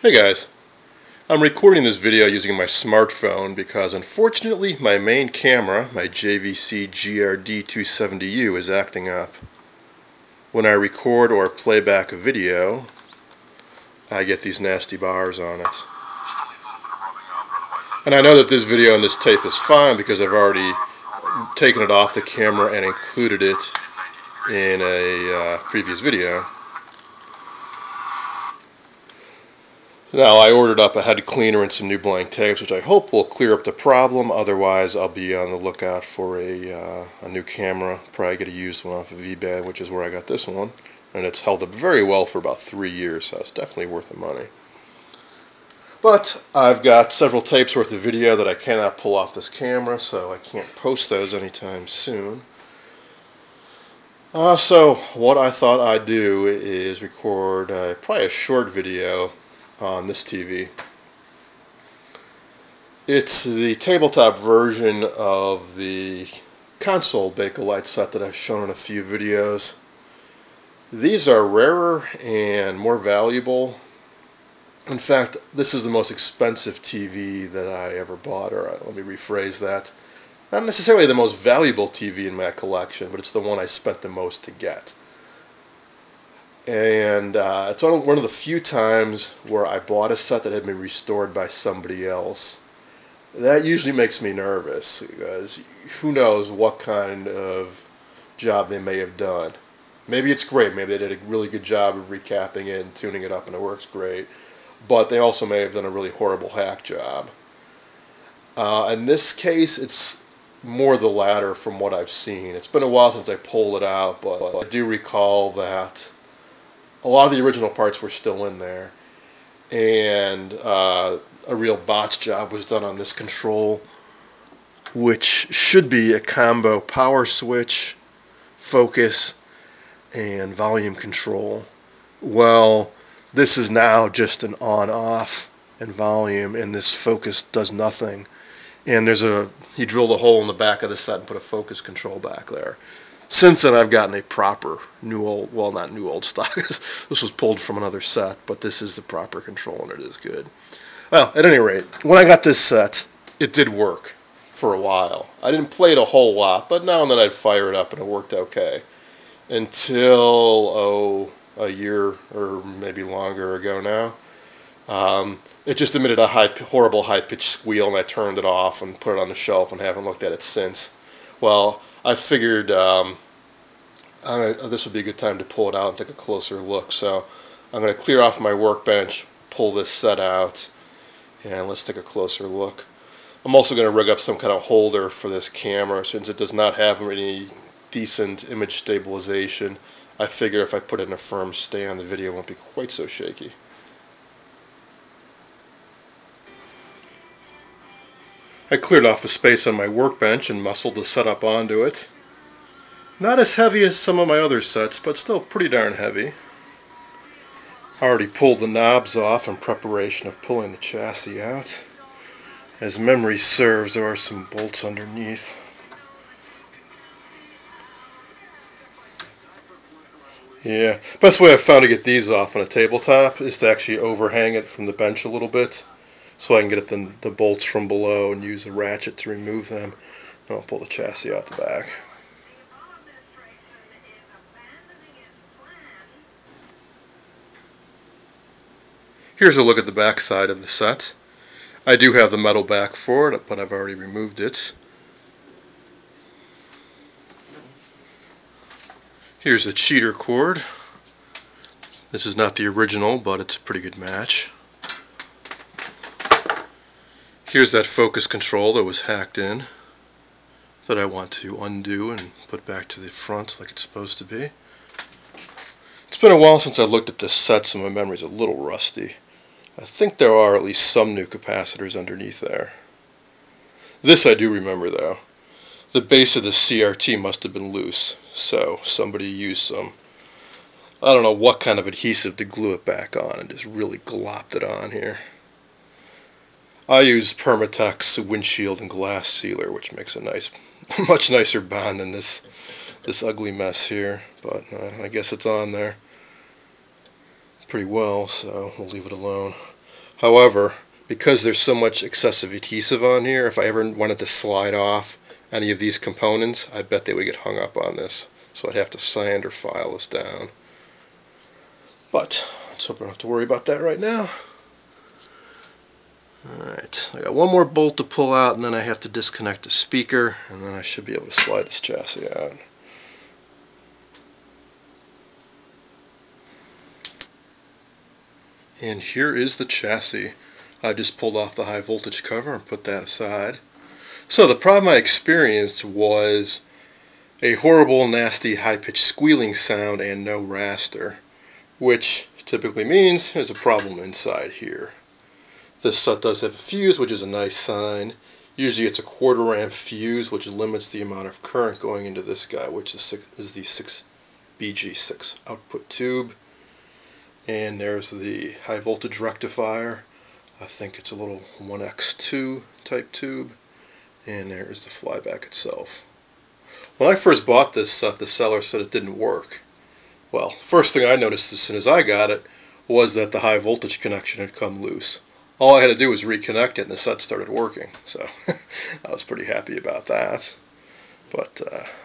Hey guys, I'm recording this video using my smartphone because unfortunately my main camera, my JVC GRD270U, is acting up. When I record or play back a video, I get these nasty bars on it. And I know that this video and this tape is fine because I've already taken it off the camera and included it in a previous video. Now I ordered up a head cleaner and some new blank tapes, which I hope will clear up the problem. Otherwise, I'll be on the lookout for a new camera. Probably get a used one off of eBay, which is where I got this one. And it's held up very well for about 3 years, so it's definitely worth the money. But I've got several tapes worth of video that I cannot pull off this camera, so I can't post those anytime soon. So what I thought I'd do is record probably a short video on this TV. It's the tabletop version of the console Bakelite set that I've shown in a few videos. These are rarer and more valuable. In fact, this is the most expensive TV that I ever bought, or let me rephrase that. Not necessarily the most valuable TV in my collection, but it's the one I spent the most to get. And it's one of the few times where I bought a set that had been restored by somebody else. That usually makes me nervous because who knows what kind of job they may have done. Maybe it's great. Maybe they did a really good job of recapping it and tuning it up and it works great. But they also may have done a really horrible hack job. In this case, it's more the latter from what I've seen. It's been a while since I pulled it out, but I do recall that a lot of the original parts were still in there, and a real botch job was done on this control, which should be a combo power switch, focus, and volume control. Well, this is now just an on-off and volume, and this focus does nothing. And he drilled a hole in the back of the set and put a focus control back there. Since then, I've gotten a proper not new old stock. This was pulled from another set, but this is the proper control, and it is good. Well, at any rate, when I got this set, it did work for a while. I didn't play it a whole lot, but now and then I'd fire it up, and it worked okay. Until, a year or maybe longer ago now. It just emitted a horrible high-pitched squeal, and I turned it off and put it on the shelf and haven't looked at it since. Well, I figured this would be a good time to pull it out and take a closer look. So I'm going to clear off my workbench, pull this set out, and let's take a closer look. I'm also going to rig up some kind of holder for this camera since it does not have any decent image stabilization. I figure if I put it in a firm stand, the video won't be quite so shaky. I cleared off the space on my workbench and muscled the setup onto it. Not as heavy as some of my other sets, but still pretty darn heavy. I already pulled the knobs off in preparation of pulling the chassis out. As memory serves, there are some bolts underneath. Yeah, best way I've found to get these off on a tabletop is to actually overhang it from the bench a little bit, so I can get the bolts from below and use a ratchet to remove them. And I'll pull the chassis out the back. Here's a look at the back side of the set. I do have the metal back for it, but I've already removed it. Here's the cheater cord. This is not the original, but it's a pretty good match. Here's that focus control that was hacked in that I want to undo and put back to the front like it's supposed to be. It's been a while since I looked at this set, so my memory's a little rusty. I think there are at least some new capacitors underneath there. This I do remember though. The base of the CRT must have been loose, so somebody used some, I don't know what kind of adhesive to glue it back on and just really glopped it on here. I use Permatex windshield and glass sealer, which makes a much nicer bond than this ugly mess here. But I guess it's on there pretty well, so we'll leave it alone. However, because there's so much excessive adhesive on here, if I ever wanted to slide off any of these components, I bet they would get hung up on this. So I'd have to sand or file this down. But let's hope I don't have to worry about that right now. Alright, I got one more bolt to pull out, and then I have to disconnect the speaker, and then I should be able to slide this chassis out. And here is the chassis. I just pulled off the high voltage cover and put that aside. So the problem I experienced was a horrible, nasty, high-pitched squealing sound and no raster, which typically means there's a problem inside here. This set does have a fuse, which is a nice sign. Usually it's a 1/4 amp fuse, which limits the amount of current going into this guy, which is the 6BG6 output tube. And there's the high voltage rectifier. I think it's a little 1x2 type tube. And there is the flyback itself. When I first bought this set, the seller said it didn't work. Well, first thing I noticed as soon as I got it was that the high voltage connection had come loose. All I had to do was reconnect it and the set started working. So I was pretty happy about that. But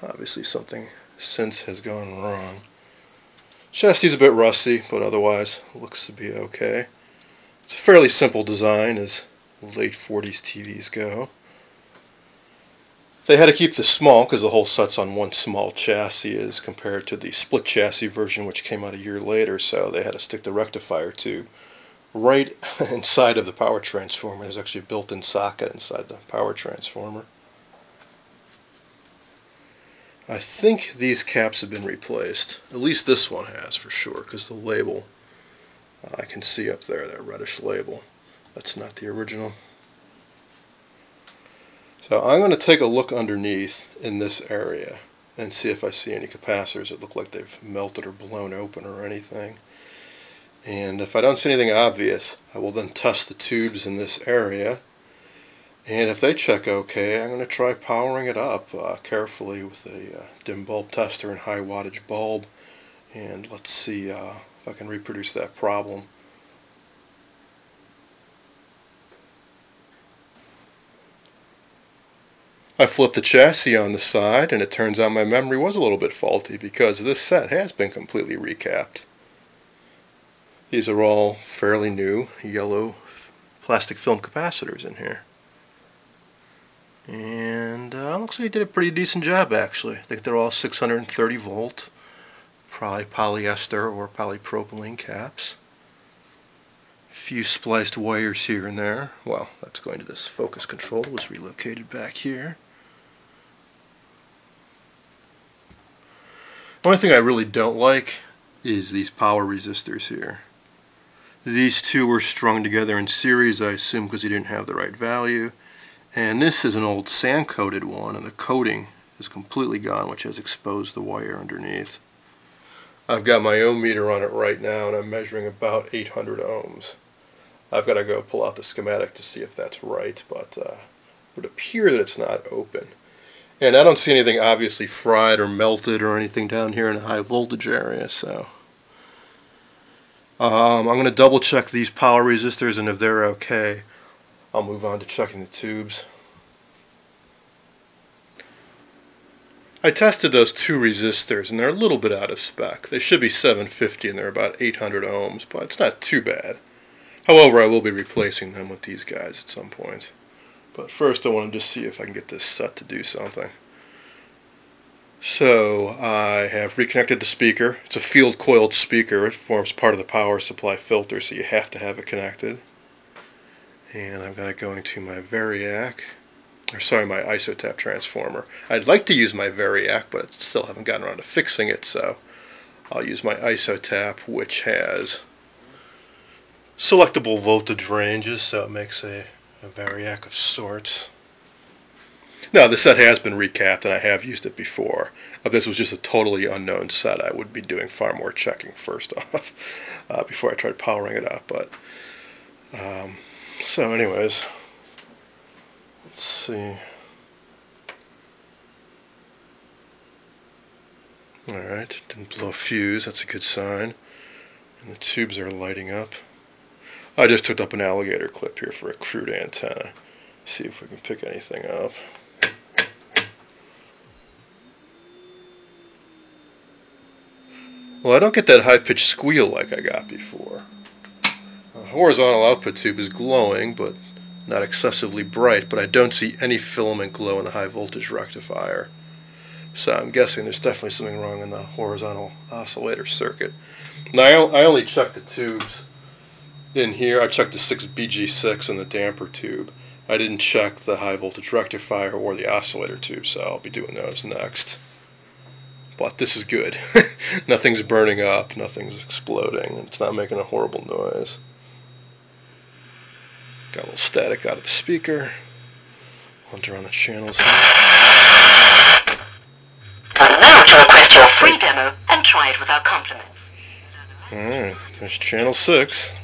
obviously something since has gone wrong. Chassis is a bit rusty, but otherwise looks to be okay. It's a fairly simple design as late 40s TVs go. They had to keep this small because the whole set's on one small chassis as compared to the split chassis version, which came out a year later, so they had to stick the rectifier tube right inside of the power transformer. There's actually a built-in socket inside the power transformer. I think these caps have been replaced. At least this one has for sure, because the label I can see up there, that reddish label. That's not the original. So I'm going to take a look underneath in this area and see if I see any capacitors that look like they've melted or blown open or anything. And if I don't see anything obvious, I will then test the tubes in this area. And if they check okay, I'm going to try powering it up carefully with a dim bulb tester and high wattage bulb. And let's see if I can reproduce that problem. I flipped the chassis on the side, and it turns out my memory was a little bit faulty because this set has been completely recapped. These are all fairly new yellow plastic film capacitors in here. And looks like they did a pretty decent job actually. I think they're all 630 volt, probably polyester or polypropylene caps. A few spliced wires here and there. Well, that's going to this focus control, was relocated back here. The only thing I really don't like is these power resistors here. These two were strung together in series, I assume because he didn't have the right value. And this is an old sand-coated one, and the coating is completely gone, which has exposed the wire underneath. I've got my ohm meter on it right now, and I'm measuring about 800 ohms. I've got to go pull out the schematic to see if that's right, but it would appear that it's not open. And I don't see anything obviously fried or melted or anything down here in the high voltage area, so I'm going to double check these power resistors, and if they're okay, I'll move on to checking the tubes. I tested those two resistors and they're a little bit out of spec. They should be 750 and they're about 800 ohms, but it's not too bad. However, I will be replacing them with these guys at some point. But first I want to just see if I can get this set to do something. So I have reconnected the speaker. It's a field coiled speaker. It forms part of the power supply filter, so you have to have it connected. And I've got it going to my variac, or sorry, my isotap transformer. I'd like to use my variac, but I still haven't gotten around to fixing it, so I'll use my isotap, which has selectable voltage ranges, so it makes a variac of sorts. Now, the set has been recapped, and I have used it before. If this was just a totally unknown set, I would be doing far more checking first off before I tried powering it up. But so anyways, let's see. Alright, didn't blow a fuse, that's a good sign. And the tubes are lighting up. I just hooked up an alligator clip here for a crude antenna. See if we can pick anything up. Well, I don't get that high-pitched squeal like I got before. The horizontal output tube is glowing, but not excessively bright, but I don't see any filament glow in the high voltage rectifier. So I'm guessing there's definitely something wrong in the horizontal oscillator circuit. Now I only checked the tubes in here. I checked the 6BG6 and the damper tube. I didn't check the high voltage rectifier or the oscillator tube, so I'll be doing those next. But this is good. Nothing's burning up, nothing's exploding, it's not making a horrible noise. Got a little static out of the speaker. Hunter on the channels here. Now to request your free demo and try it without compliments. Alright, there's channel 6.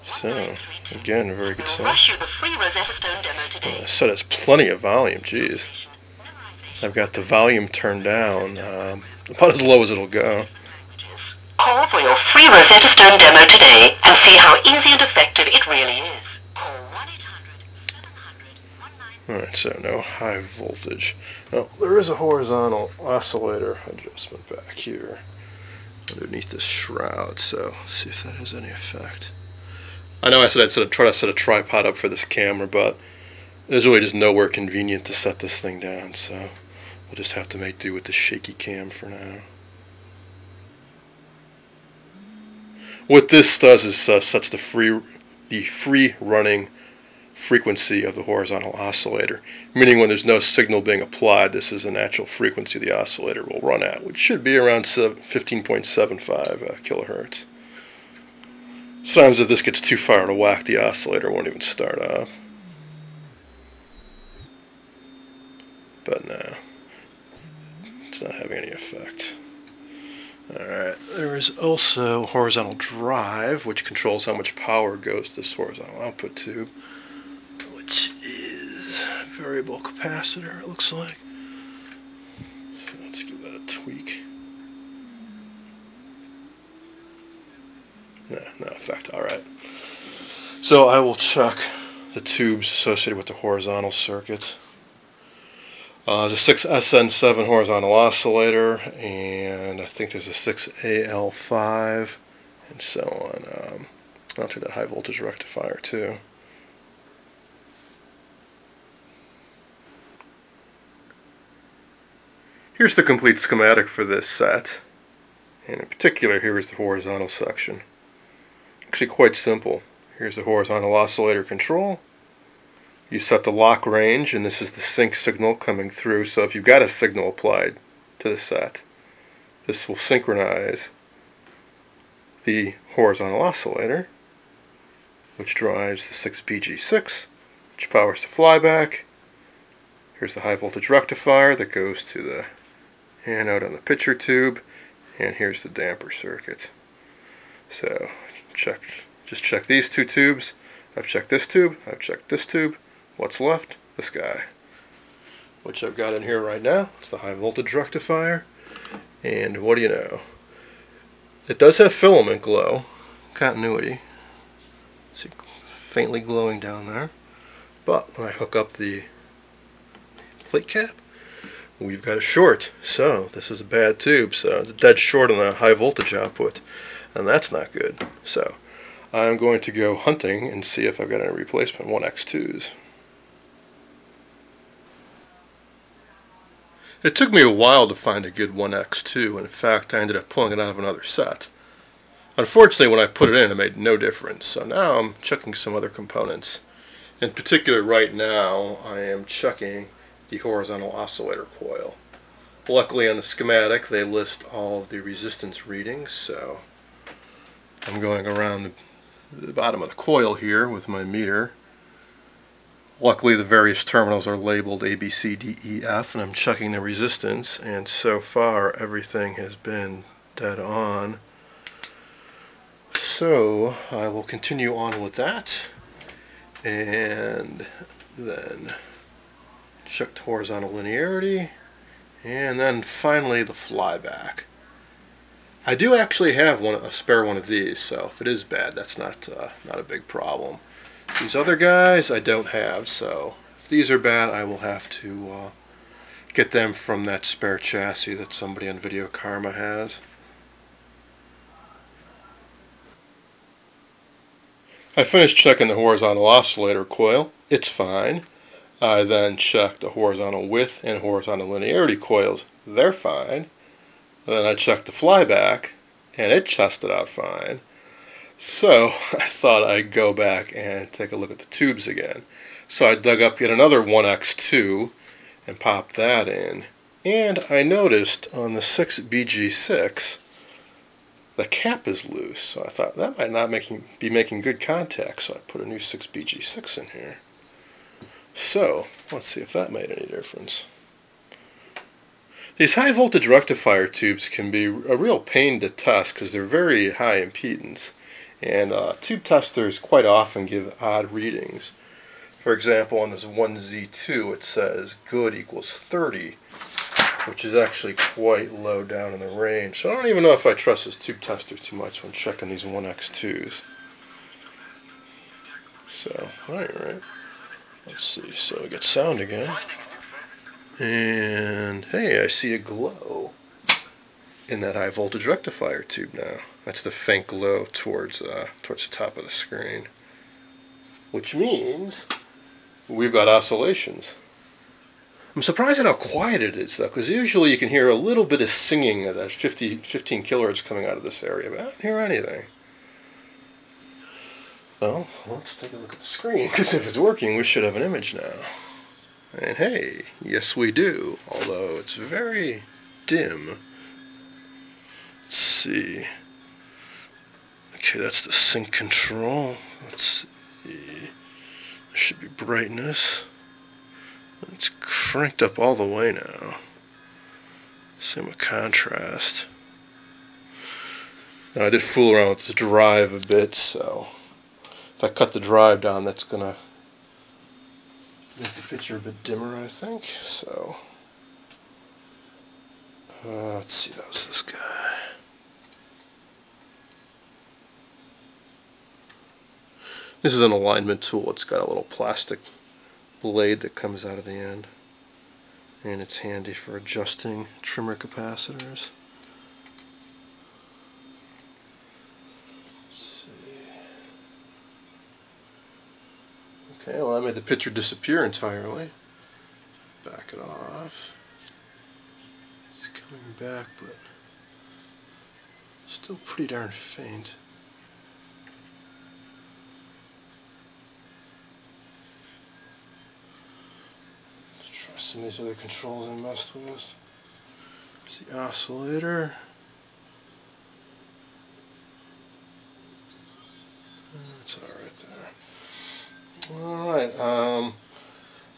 So, again, very good sound. I said it's plenty of volume, jeez. I've got the volume turned down, about as low as it'll go. Call for your free Rosetta Stone demo today and see how easy and effective it really is. Call 1-800-700-1932. Alright, so no high voltage. Now, there is a horizontal oscillator adjustment back here underneath this shroud, so let's see if that has any effect. I know I said I'd try to set a tripod up for this camera, but there's really just nowhere convenient to set this thing down, so we'll just have to make do with the shaky cam for now. What this does is sets the free running frequency of the horizontal oscillator, meaning when there's no signal being applied, this is the natural frequency the oscillator will run at, which should be around 15.75 kilohertz. Sometimes if this gets too far out of whack, the oscillator won't even start up. But no, it's not having any effect. Alright, there is also horizontal drive, which controls how much power goes to this horizontal output tube, which is variable capacitor, it looks like. So let's give that a tweak. No effect. Alright. So I will check the tubes associated with the horizontal circuit. There's a 6SN7 horizontal oscillator, and I think there's a 6AL5, and so on. I'll check that high voltage rectifier too. Here's the complete schematic for this set, and in particular here is the horizontal section. Actually quite simple. Here's the horizontal oscillator control. You set the lock range, and this is the sync signal coming through, so if you've got a signal applied to the set, this will synchronize the horizontal oscillator, which drives the 6BG6, which powers the flyback. Here's the high voltage rectifier that goes to the anode on the pitcher tube, and here's the damper circuit. So just check these two tubes. I've checked this tube, I've checked this tube. What's left? This guy, which I've got in here right now. It's the high voltage rectifier, and what do you know? It does have filament glow, continuity. See, faintly glowing down there. But when I hook up the plate cap, we've got a short. So this is a bad tube. So it's dead short on the high voltage output, and that's not good. So I'm going to go hunting and see if I've got any replacement 1X2s. It took me a while to find a good 1X2, and in fact I ended up pulling it out of another set. Unfortunately, when I put it in, it made no difference, so now I'm checking some other components. In particular, right now, I am checking the horizontal oscillator coil. Luckily, on the schematic, they list all of the resistance readings, so I'm going around the bottom of the coil here with my meter. Luckily, the various terminals are labeled A, B, C, D, E, F, and I'm checking the resistance, and so far everything has been dead on. So I will continue on with that, and then check the horizontal linearity, and then finally the flyback. I do actually have a spare one of these, so if it is bad, that's not a big problem. These other guys I don't have, so if these are bad, I will have to get them from that spare chassis that somebody on Video Karma has. I finished checking the horizontal oscillator coil. It's fine. I then checked the horizontal width and horizontal linearity coils. They're fine. Then I checked the flyback, and it tested out fine. So I thought I'd go back and take a look at the tubes again. So I dug up yet another 1x2 and popped that in. And I noticed on the 6BG6, the cap is loose. So I thought that might not be making good contact. So I put a new 6BG6 in here. So let's see if that made any difference. These high voltage rectifier tubes can be a real pain to test because they're very high impedance. And tube testers quite often give odd readings. For example, on this 1Z2 it says good equals 30, which is actually quite low down in the range. So I don't even know if I trust this tube tester too much when checking these 1x2s. So, alright, let's see. So we get sound again. And hey, I see a glow in that high voltage rectifier tube now. That's the faint glow towards the top of the screen, which means we've got oscillations. I'm surprised at how quiet it is though, because usually you can hear a little bit of singing of that 15 kilohertz coming out of this area, but I don't hear anything. Well, let's take a look at the screen, because if it's working, we should have an image now. And hey, yes we do, although it's very dim. Let's see. Okay, that's the sync control. Let's see. There should be brightness. It's cranked up all the way now. Same with contrast. Now I did fool around with the drive a bit, so if I cut the drive down, that's gonna make the picture a bit dimmer, I think. So let's see, that was this guy. This is an alignment tool. It's got a little plastic blade that comes out of the end, and it's handy for adjusting trimmer capacitors. Let's see. Okay, well, I made the picture disappear entirely. Back it off. It's coming back, but still pretty darn faint. Let's try some of these other controls I messed with. There's the oscillator. It's alright there. Alright, I'm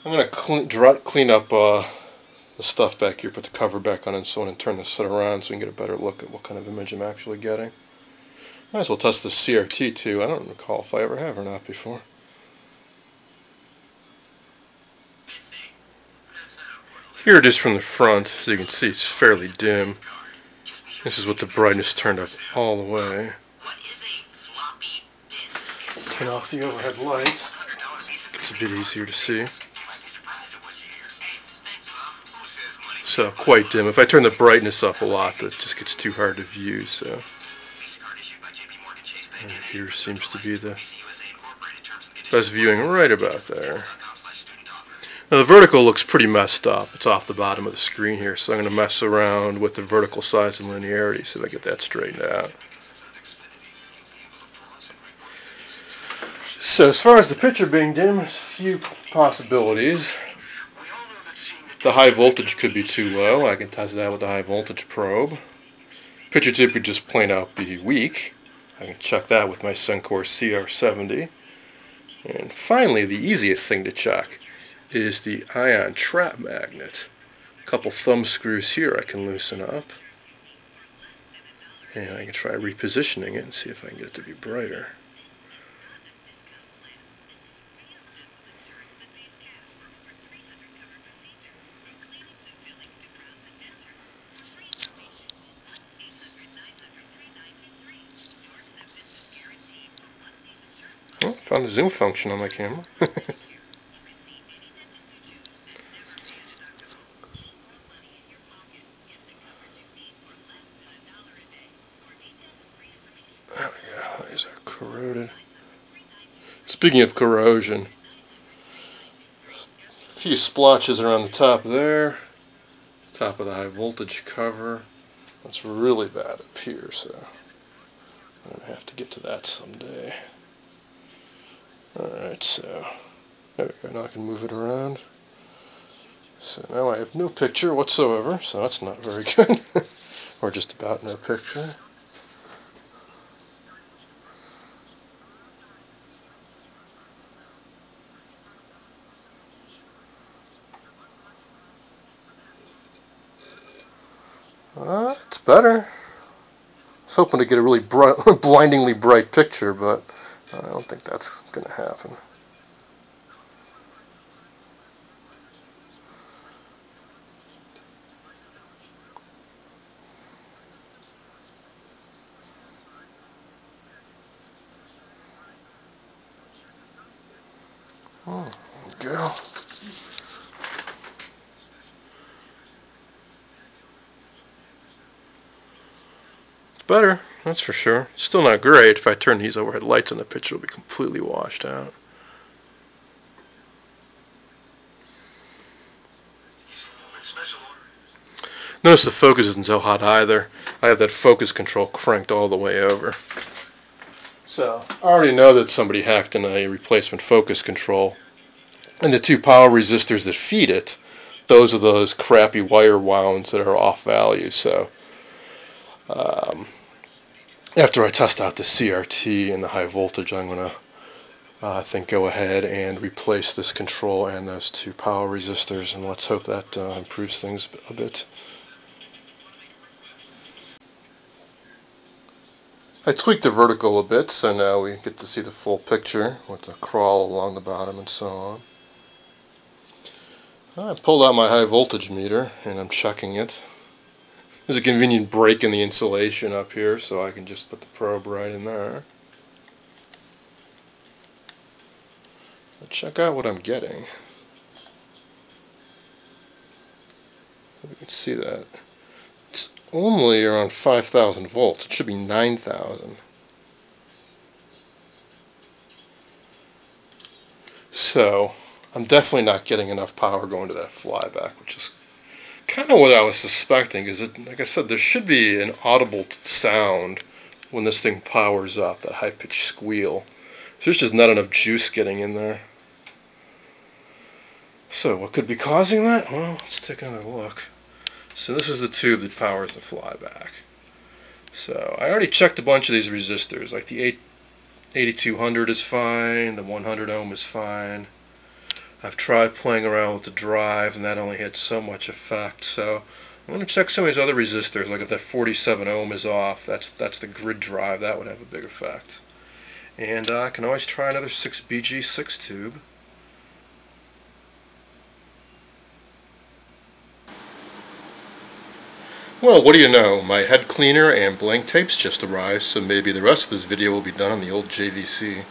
going to clean up the stuff back here, put the cover back on and so on, and turn this around so we can get a better look at what kind of image I'm actually getting. Might as well test the CRT too. I don't recall if I ever have or not before. Here it is from the front. As you can see, it's fairly dim. This is with the brightness turned up all the way. Turn off the overhead lights. It's a bit easier to see. So quite dim. If I turn the brightness up a lot, that just gets too hard to view. So and here seems to be the best viewing right about there. Now the vertical looks pretty messed up. It's off the bottom of the screen here, so I'm going to mess around with the vertical size and linearity so that I get that straightened out. So as far as the picture being dim, there's a few possibilities. The high voltage could be too low. I can test that with the high voltage probe. Picture tip could just plain out be weak. I can check that with my Suncor CR70. And finally, the easiest thing to check is the ion trap magnet. A couple thumb screws here I can loosen up. And I can try repositioning it and see if I can get it to be brighter. found the zoom function on my camera. There we go. These are corroded. Speaking of corrosion, a few splotches around the top there, top of the high voltage cover. That's really bad up here, so I'm going to have to get to that someday. Alright, so there we go. Now I can move it around. So now I have no picture whatsoever, so that's not very good. Or just about no picture. It's better. I was hoping to get a really bright, blindingly bright picture, but I don't think that's going to happen. Oh, there we go. Better, that's for sure. Still not great. If I turn these overhead lights on, the picture will be completely washed out. Notice the focus isn't so hot either. I have that focus control cranked all the way over. So, I already know that somebody hacked in a replacement focus control. And the two power resistors that feed it, those are those crappy wire wounds that are off value. So, after I test out the CRT and the high voltage, I'm going to, I think, go ahead and replace this control and those two power resistors, and let's hope that improves things a bit. I tweaked the vertical a bit, so now we get to see the full picture with the crawl along the bottom and so on. I pulled out my high voltage meter and I'm checking it. There's a convenient break in the insulation up here, so I can just put the probe right in there. Let's check out what I'm getting. You can see that. It's only around 5,000 volts. It should be 9,000. So, I'm definitely not getting enough power going to that flyback, which is kind of what I was suspecting. Is it, like I said, there should be an audible sound when this thing powers up, that high-pitched squeal. So there's just not enough juice getting in there. So what could be causing that? Well, let's take another look. So this is the tube that powers the flyback. So I already checked a bunch of these resistors, like the 8200 is fine, the 100 ohm is fine. I've tried playing around with the drive, and that only had so much effect. So I'm going to check some of these other resistors, like if that 47 ohm is off, that's the grid drive, that would have a big effect. And I can always try another 6BG6 tube. Well, what do you know, my head cleaner and blank tapes just arrived, so maybe the rest of this video will be done on the old JVC.